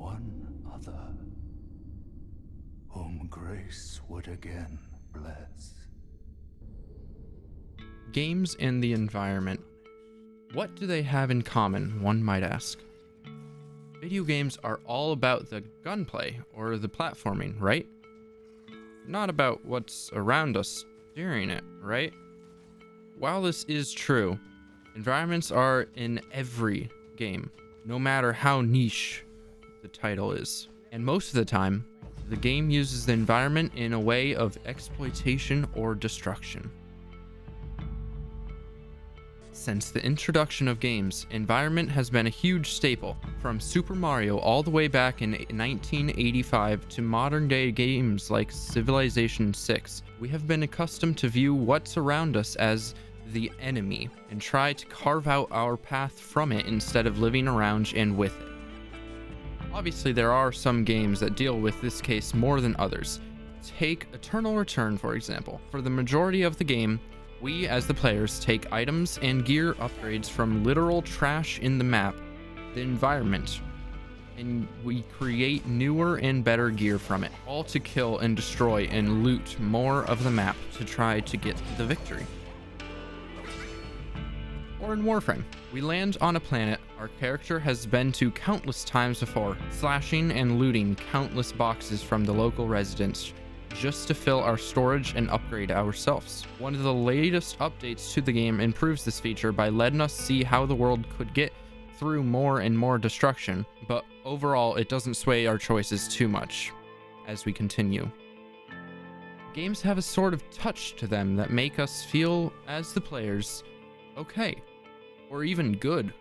one other, whom grace would again bless. Games and the environment. What do they have in common, one might ask? Video games are all about the gunplay or the platforming, right? Not about what's around us during it, right? While this is true, environments are in every game, no matter how niche the title is. And most of the time, the game uses the environment in a way of exploitation or destruction. Since the introduction of games, environment has been a huge staple, from Super Mario all the way back in 1985 to modern day games like Civilization 6. We have been accustomed to view what's around us as the enemy and try to carve out our path from it instead of living around and with it. Obviously, there are some games that deal with this case more than others. Take Eternal Return, for example. For the majority of the game, we, as the players, take items and gear upgrades from literal trash in the map, the environment, and we create newer and better gear from it, all to kill and destroy and loot more of the map to try to get the victory. Or in Warframe, we land on a planet our character has been to countless times before, slashing and looting countless boxes from the local residents, just to fill our storage and upgrade ourselves. One of the latest updates to the game improves this feature by letting us see how the world could get through more and more destruction, but overall it doesn't sway our choices too much as we continue. Games have a sort of touch to them that make us feel, as the players, okay, or even good,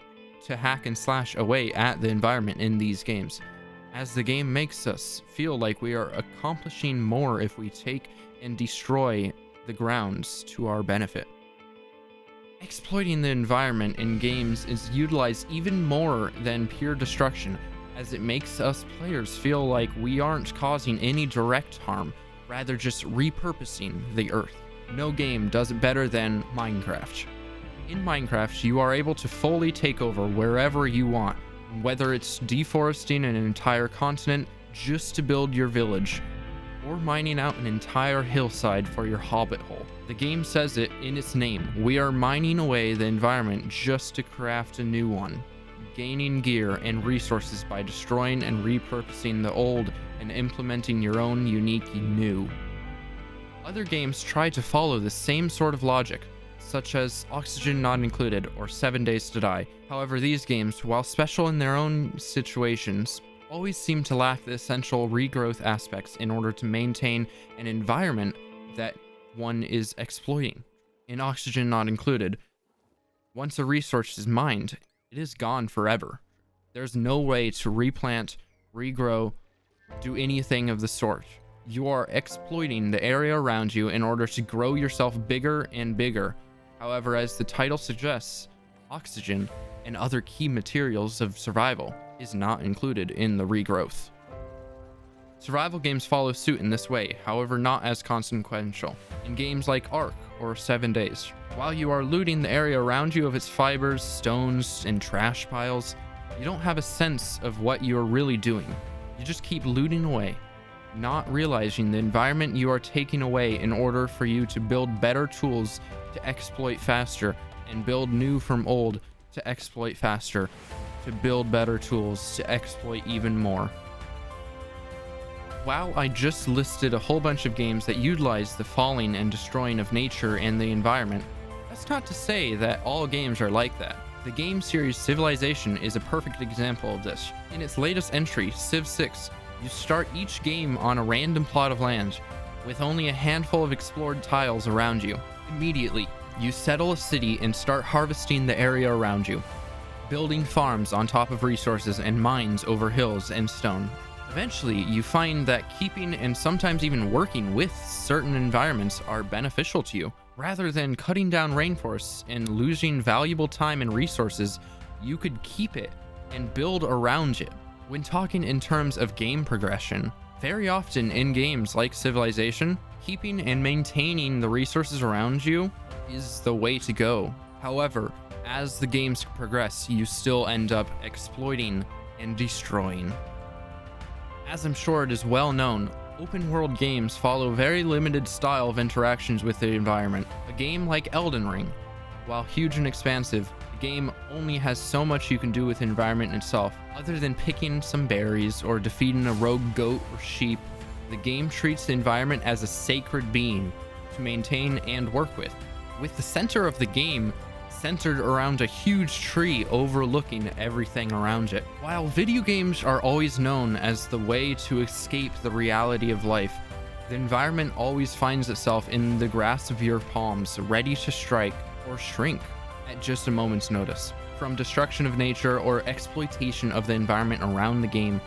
to hack and slash away at the environment in these games, as the game makes us feel like we are accomplishing more if we take and destroy the grounds to our benefit. Exploiting the environment in games is utilized even more than pure destruction, as it makes us players feel like we aren't causing any direct harm, rather just repurposing the earth. No game does it better than Minecraft. In Minecraft, you are able to fully take over wherever you want, whether it's deforesting an entire continent just to build your village, or mining out an entire hillside for your hobbit hole. The game says it in its name. We are mining away the environment just to craft a new one, gaining gear and resources by destroying and repurposing the old and implementing your own unique new. Other games try to follow the same sort of logic, such as Oxygen Not Included or 7 Days to Die. However, these games, while special in their own situations, always seem to lack the essential regrowth aspects in order to maintain an environment that one is exploiting. In Oxygen Not Included, once a resource is mined, it is gone forever. There's no way to replant, regrow, do anything of the sort. You are exploiting the area around you in order to grow yourself bigger and bigger. However, as the title suggests, oxygen and other key materials of survival is not included in the regrowth. Survival games follow suit in this way, however not as consequential. In games like Ark or 7 Days, while you are looting the area around you of its fibers, stones, and trash piles, you don't have a sense of what you are really doing. You just keep looting away, not realizing the environment you are taking away in order for you to build better tools to exploit faster, and build new from old to exploit faster, to build better tools to exploit even more. While I just listed a whole bunch of games that utilize the falling and destroying of nature and the environment, that's not to say that all games are like that. The game series Civilization is a perfect example of this. In its latest entry, Civ 6, you start each game on a random plot of land, with only a handful of explored tiles around you. Immediately, you settle a city and start harvesting the area around you, building farms on top of resources and mines over hills and stone. Eventually, you find that keeping and sometimes even working with certain environments are beneficial to you. Rather than cutting down rainforests and losing valuable time and resources, you could keep it and build around it. When talking in terms of game progression, very often in games like Civilization, keeping and maintaining the resources around you is the way to go. However, as the games progress, you still end up exploiting and destroying. As I'm sure it is well known, open world games follow very limited style of interactions with the environment. A game like Elden Ring, while huge and expansive, the game only has so much you can do with the environment itself. Other than picking some berries or defeating a rogue goat or sheep, the game treats the environment as a sacred being to maintain and work with the center of the game centered around a huge tree overlooking everything around it. While video games are always known as the way to escape the reality of life, the environment always finds itself in the grasp of your palms, ready to strike or shrink at just a moment's notice. From destruction of nature or exploitation of the environment around the game,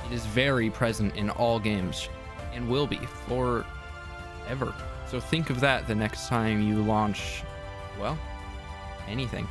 it is very present in all games and will be forever. So think of that the next time you launch, well, anything.